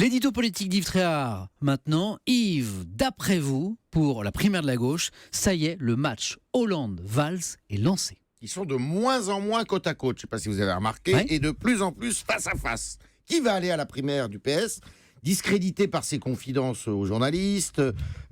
L'édito politique d'Yves Tréhard. Maintenant, Yves, d'après vous, pour la primaire de la gauche, ça y est, le match Hollande-Valls est lancé. Ils sont de moins en moins côte à côte, je ne sais pas si vous avez remarqué, Ouais. et de plus en plus face à face. Qui va aller à la primaire du PS ? Discrédité par ses confidences aux journalistes,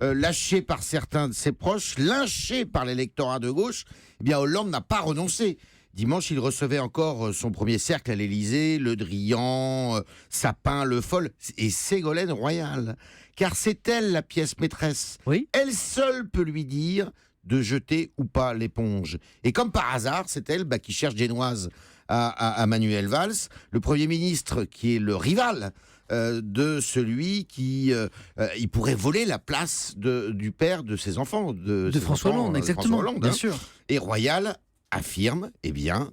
lâché par certains de ses proches, lynché par l'électorat de gauche, eh bien Hollande n'a pas renoncé. Dimanche, il recevait encore son premier cercle à l'Élysée, Le Drian, Sapin, Le Foll et Ségolène Royal. Car c'est elle la pièce maîtresse. Oui. Elle seule peut lui dire de jeter ou pas l'éponge. Et comme par hasard, c'est elle qui cherche des noises à Manuel Valls, le Premier ministre qui est le rival de celui qui il pourrait voler la place du père de ses enfants. De ses François enfants, Hollande, exactement, François Hollande, bien sûr. Et Royal affirme,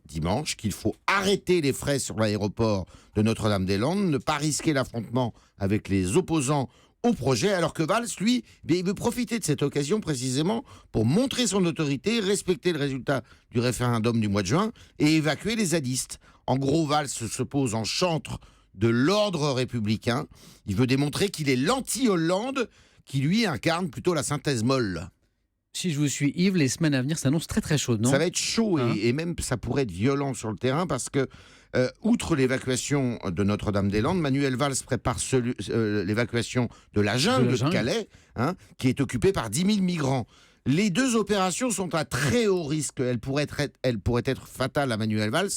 dimanche, qu'il faut arrêter les frais sur l'aéroport de Notre-Dame-des-Landes, ne pas risquer l'affrontement avec les opposants au projet, alors que Valls, lui, il veut profiter de cette occasion précisément pour montrer son autorité, respecter le résultat du référendum du mois de juin et évacuer les zadistes. En gros, Valls se pose en chantre de l'ordre républicain. Il veut démontrer qu'il est l'anti-Hollande qui, lui, incarne plutôt la synthèse molle. Si je vous suis, Yves, les semaines à venir s'annoncent très très chaudes, non ? Ça va être chaud Hein ? et même ça pourrait être violent sur le terrain parce que, outre l'évacuation de Notre-Dame-des-Landes, Manuel Valls prépare l'évacuation de la jungle de Calais, qui est occupée par 10 000 migrants. Les deux opérations sont à très haut risque. Elles pourraient être fatales à Manuel Valls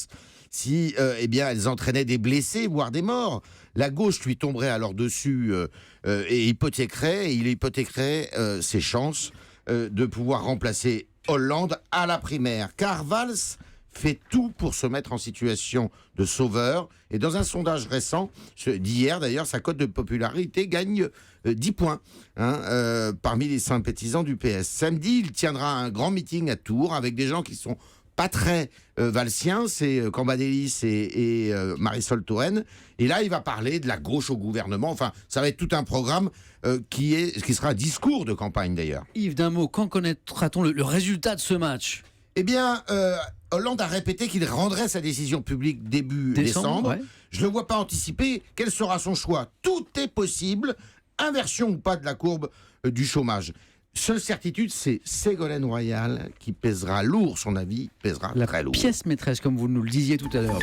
si elles entraînaient des blessés, voire des morts. La gauche lui tomberait alors dessus et il hypothéquerait ses chances de pouvoir remplacer Hollande à la primaire. Car Valls fait tout pour se mettre en situation de sauveur. Et dans un sondage récent, d'hier d'ailleurs, sa cote de popularité gagne 10 points parmi les sympathisants du PS. Samedi, il tiendra un grand meeting à Tours avec des gens qui sont pas très valsiens, c'est Cambadélis et Marisol Touraine. Et là, il va parler de la gauche au gouvernement. Enfin, ça va être tout un programme qui sera un discours de campagne d'ailleurs. Yves, d'un mot, quand connaîtra-t-on le résultat de ce match ? Eh bien, Hollande a répété qu'il rendrait sa décision publique début décembre. Ouais. Je ne le vois pas anticiper. Quel sera son choix ? Tout est possible. Inversion ou pas de la courbe du chômage. Seule certitude, c'est Ségolène Royal qui pèsera lourd, son avis pèsera très lourd. La pièce maîtresse, comme vous nous le disiez tout à l'heure.